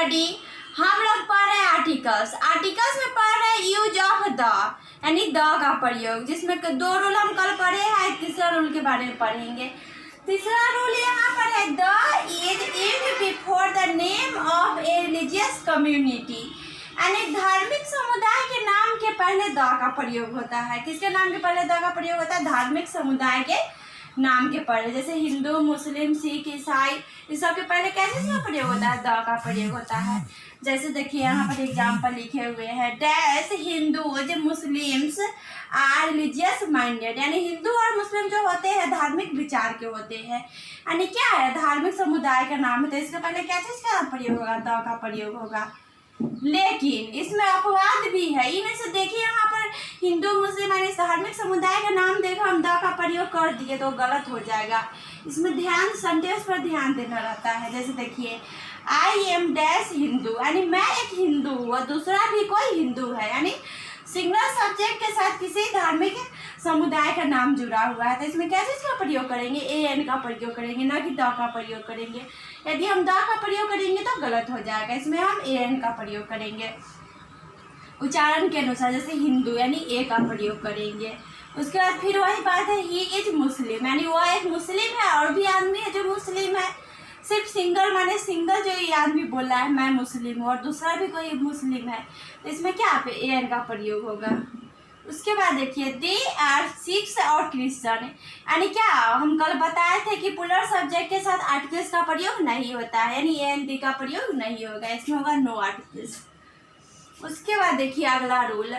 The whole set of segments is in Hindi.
स्टडी हम लोग पढ़ रहे हैं आर्टिकल्स। आर्टिकल्स में पढ़ रहे हैं यूज ऑफ द, यानी द का प्रयोग, जिसमें दो रूल हम कल पढ़े हैं, तीसरा रूल के बारे में पढ़ेंगे। तीसरा रूल यहाँ पर है the is used before the name of a religious community, यानी धार्मिक समुदाय के नाम के पहले द का प्रयोग होता है। किसके नाम के पहले द का प्रयोग होता है? धार्मिक समुदाय के नाम के पहले, जैसे हिंदू, मुस्लिम, सिख, ईसाई, इस सब के पहले कैसे इसका प्रयोग होता है? द का प्रयोग होता है। जैसे देखिए यहाँ पर एग्जाम्पल लिखे हुए हैं, dash Hindus Muslims are religious minded, यानी हिंदू और मुस्लिम जो होते हैं धार्मिक विचार के होते हैं, यानी क्या है? धार्मिक समुदाय का नाम है, तो इसके पहले क्या चीज़ का प्रयोग होगा? द का प्रयोग होगा। लेकिन इसमें अपवाद भी है। इनमें से देखिए यहाँ पर हिंदू, मुस्लिम यानी धार्मिक समुदाय का नाम देखो हम द का प्रयोग कर दिए तो गलत हो जाएगा। इसमें ध्यान सेंटेंस पर ध्यान देना रहता है। जैसे देखिए आई एम डैश हिंदू, यानी मैं एक हिंदू हूँ और दूसरा भी कोई हिंदू है, यानी सिंगल सब्जेक्ट के साथ किसी धार्मिक समुदाय का नाम जुड़ा हुआ है, तो इसमें क्या चीज़ का प्रयोग करेंगे? ए एन का प्रयोग करेंगे, ना कि द का प्रयोग करेंगे। यदि हम द का प्रयोग करेंगे तो गलत हो जाएगा, इसमें हम ए एन का प्रयोग करेंगे उच्चारण के अनुसार। जैसे हिंदू यानी ए का प्रयोग करेंगे। उसके बाद फिर वही बात है ही इज मुस्लिम, यानी वह एक मुस्लिम है और भी आदमी है जो मुस्लिम है। सिर्फ सिंगल माने सिंगल जो ये आदमी बोल रहा है मैं मुस्लिम हूँ और दूसरा भी कोई मुस्लिम है, तो इसमें क्या पे ए एन का प्रयोग होगा। उसके बाद देखिए दे आर सिक्स और क्रिश्चन, यानी क्या हम कल बताए थे कि पुलर सब्जेक्ट के साथ आर्टिकल्स का प्रयोग नहीं होता है, यानी ए एन डी का प्रयोग नहीं होगा, इसमें होगा नो आर्टिकल्स। उसके बाद देखिए अगला rule,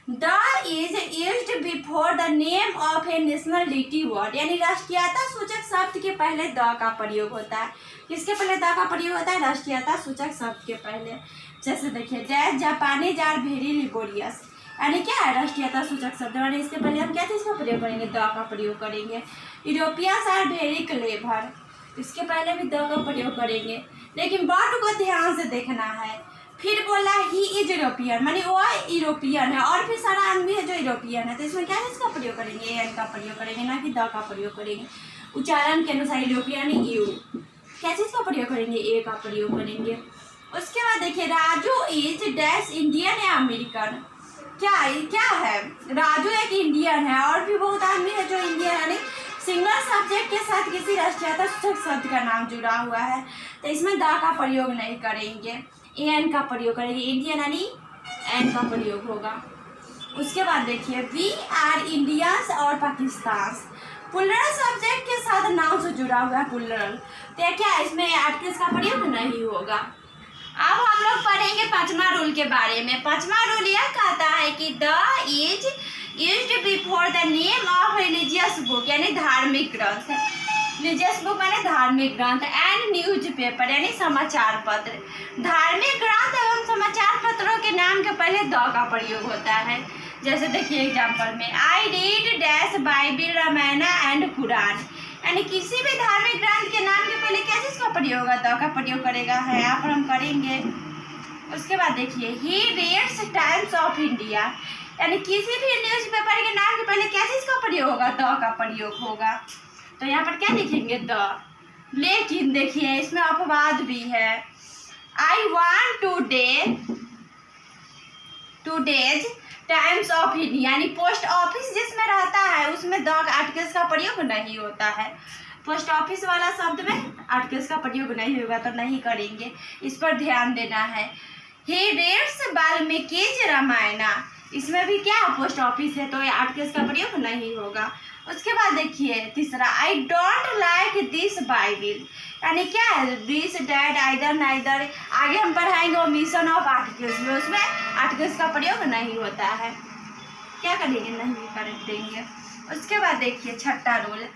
the is used before the name of A nationality word, यानी राष्ट्रीयता सूचक शब्द के पहले द का प्रयोग होता है। किसके पहले द का प्रयोग होता है? राष्ट्रीयता सूचक शब्द के पहले। जैसे देखिए dash Japanese are very laborious, यानी क्या है? राष्ट्रीयता सूचक शब्द, यानी इसके पहले हम क्या चीज़ का प्रयोग करेंगे? द का प्रयोग करेंगे। यूरोपियंस आर वेरी क्लेवर, इसके पहले भी द का प्रयोग करेंगे, लेकिन वर्ड को ध्यान से देखना है। फिर बोला ही इज यूरोपियन, मानी वो यूरोपियन है और भी सारा आदमी है जो यूरोपियन है, तो इसमें क्या चीज़ का प्रयोग करेंगे? ए एन का प्रयोग करेंगे, ना कि द का प्रयोग करेंगे। उच्चारण के अनुसार यूरोपियन यू, क्या चीज़ का प्रयोग करेंगे? ए का प्रयोग करेंगे। उसके बाद देखिए राजू इज डैश इंडियन या अमेरिकन, क्या है? राजू एक इंडियन है और भी बहुत आदमी है जो इंडियन, यानी सिंगल सब्जेक्ट के साथ किसी राष्ट्रीयता सूचक शब्द का नाम जुड़ा हुआ है, तो इसमें द का प्रयोग नहीं करेंगे, ए एन का प्रयोग करेंगे। इंडियन यानी एन का प्रयोग होगा। उसके बाद देखिए वी आर इंडियंस और पाकिस्तान, पुलरल सब्जेक्ट के साथ नाम से जुड़ा हुआ है पुलरल, तो क्या इसमें आर्टिकल्स का प्रयोग नहीं होगा। अब हम लोग पढ़ेंगे पांचवा रूल के बारे में। पांचवा रूल यह कहता है कि the is used before the name of religious book, यानी धार्मिक ग्रंथ, रिलीजियस बुक माने धार्मिक ग्रंथ, एंड न्यूज पेपर यानी समाचार पत्र। धार्मिक ग्रंथ एवं समाचार पत्रों के नाम के पहले द का प्रयोग होता है। जैसे देखिए एग्जाम्पल में I read dash Bible, Ramayan and Quran, यानी किसी भी धार्मिक ग्रंथ के नाम के पहले क्या चीज़ का प्रयोग होगा? द का प्रयोग करेगा है, यहाँ पर हम करेंगे। उसके बाद देखिए he reads times of India, यानी किसी भी न्यूज पेपर के नाम के पहले क्या चीज़ का प्रयोग होगा? द का प्रयोग होगा, तो यहाँ पर क्या लिखेंगे? द। लेकिन देखिए इसमें अपवाद भी है। I want today's times of India, यानी पोस्ट ऑफिस जिसमें रहता है उसमें द आर्टिकल्स का प्रयोग नहीं होता है। पोस्ट ऑफिस वाला शब्द में आर्टिकल्स का प्रयोग नहीं होगा, तो नहीं करेंगे, इस पर ध्यान देना है। ही रीड्स वाल्मीकिज रामायणा, इसमें भी क्या पोस्ट ऑफिस है, तो ये आर्टिकल्स का प्रयोग नहीं होगा। उसके बाद देखिए तीसरा I don't like this Bible, यानी क्या है? दिस डैट आइदर नाइदर, आगे हम पढ़ाएंगे ओमिशन ऑफ आर्टिकल्स में, उसमें आर्टिकल्स का प्रयोग नहीं होता है, क्या करेंगे? नहीं कर देंगे। उसके बाद देखिए छठा rule,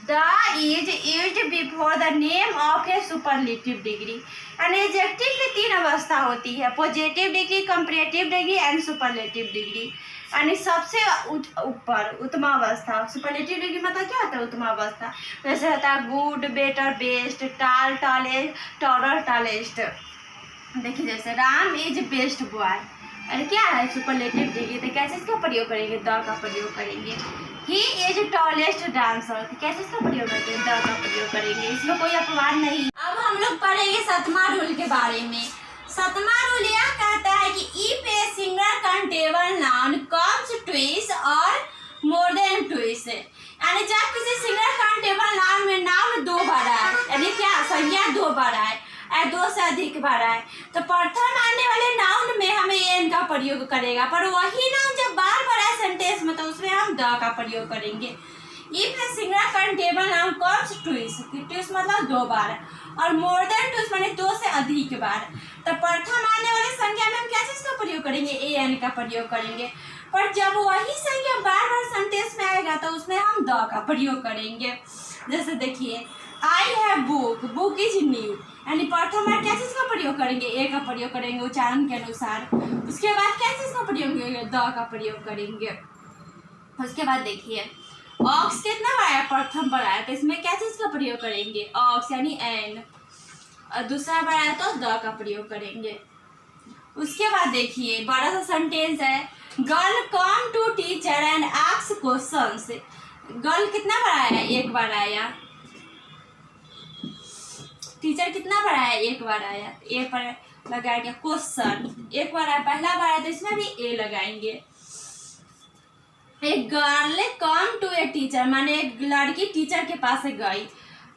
the is used before the name of A superlative degree, यानी एडजेक्टिव की तीन अवस्था होती है, positive degree, comparative degree and superlative degree, यानी सबसे ऊपर उत्तम अवस्था। सुपरलेटिव डिग्री मतलब क्या होता है? उत्तम अवस्था। वैसे होता है गुड, बेटर, बेस्ट, टाल, टॉलेस्ट, टॉलर, टॉलेस्ट। देखिए जैसे राम इज बेस्ट बॉय, अरे क्या है? सुपरलेटिव डिग्री, तो कैसे इसका प्रयोग करेंगे? द का प्रयोग करेंगे। ही इज टॉलेस्ट डांसर, तो कैसे इसका प्रयोग करेंगे? द का प्रयोग करेंगे, इसमें कोई अपवाद नहीं। अब हम लोग पढ़ेंगे 7वां रूल के बारे में। 7वां रूल यह कहता है कि if a single countable noun comes twice और मोर देन ट्विस, यानी जब किसी सिंगल काउंटेबल नाउन में नाउन 2 बार आए, यानी क्या संज्ञा 2 बार आए या 2 से अधिक बार आए, तो प्रथम आने वाले नाउन में हमें एन का प्रयोग करेगा, पर वही नाउन जब बार बार आए सेंटेंस में तो उसमें हम द का प्रयोग करेंगे। If a single countable noun comes twice, twice मतलब 2 बार, और मोर देन ट्विस माने 2 से अधिक बार, तो प्रथम आने वाले संख्या में हम क्या चीज का प्रयोग करेंगे, एन का प्रयोग करेंगे। पर जब वही संख्या बार बार सेंटेंस में आएगा तो उसमें हम द का प्रयोग करेंगे। जैसे देखिए I have book, book is new, यानी प्रथम बार क्या चीज का प्रयोग करेंगे, ए का प्रयोग करेंगे उच्चारण के अनुसार। उसके बाद क्या चीज का प्रयोग करेंगे, द का प्रयोग करेंगे। उसके बाद देखिए ऑक्स कितना बार आया, प्रथम बार आया, तो इसमें क्या चीज का प्रयोग करेंगे, ऑक्स यानी एन, और दूसरा बार आया तो द का प्रयोग करेंगे। उसके बाद देखिए बड़ा सा सेंटेंस है, girl come to teacher and ask questions. Girl कितना बार आया, 1 बार आया। टीचर कितना बार आया, 1 बार आया, ए पर लगाएंगे क्वेश्चन, 1 बार आया, पहला बार आया तो इसमें भी ए लगाएंगे। एक girl come to a teacher माने एक लड़की टीचर के पास गई,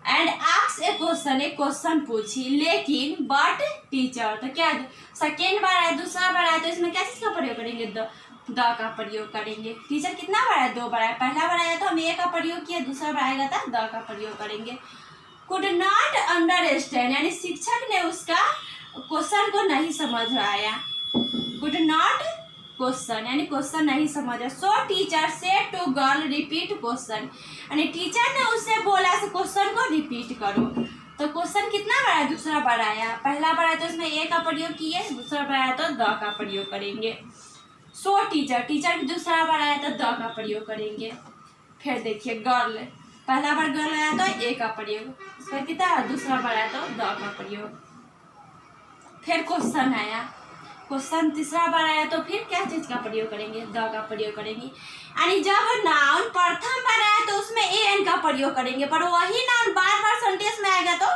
एंड आस्क ए क्वेश्चन, एक क्वेश्चन पूछी, लेकिन बट टीचर, तो क्या सेकेंड बार आया, दूसरा बार आया तो इसमें क्या चीज का प्रयोग करेंगे, द का प्रयोग करेंगे। टीचर कितना बार आया, 2 बार आया, पहला बार आया तो हम ए का प्रयोग किया, दूसरा बार आएगा तो द का प्रयोग करेंगे। कुड नॉट अंडरस्टैंड, यानी शिक्षक ने उसका क्वेश्चन को नहीं समझ आया, कुड नॉट क्वेश्चन यानी क्वेश्चन नहीं समझा। So teacher said to girl repeat question, यानी टीचर ने उससे बोला क्वेश्चन को रिपीट करो। तो क्वेश्चन कितना बार आया, दूसरा बार आया, पहला बार आया तो इसमें ए का प्रयोग किए, दूसरा बार आया तो द का प्रयोग करेंगे। सो टीचर, टीचर दूसरा बार आया तो द का प्रयोग करेंगे। फिर देखिए गर्ल, पहला बार गर्ल आया तो ए का प्रयोग, उसका कितना दूसरा बार आया तो द का प्रयोग। फिर क्वेश्चन आया, क्वेश्चन तीसरा बार आया तो फिर क्या चीज का प्रयोग करेंगे, द का प्रयोग करेंगे। यानी जब नाउन प्रथम बार आया तो उसमें ए एन का प्रयोग करेंगे, पर वही नाउन बार बार सेंटेंस में आएगा तो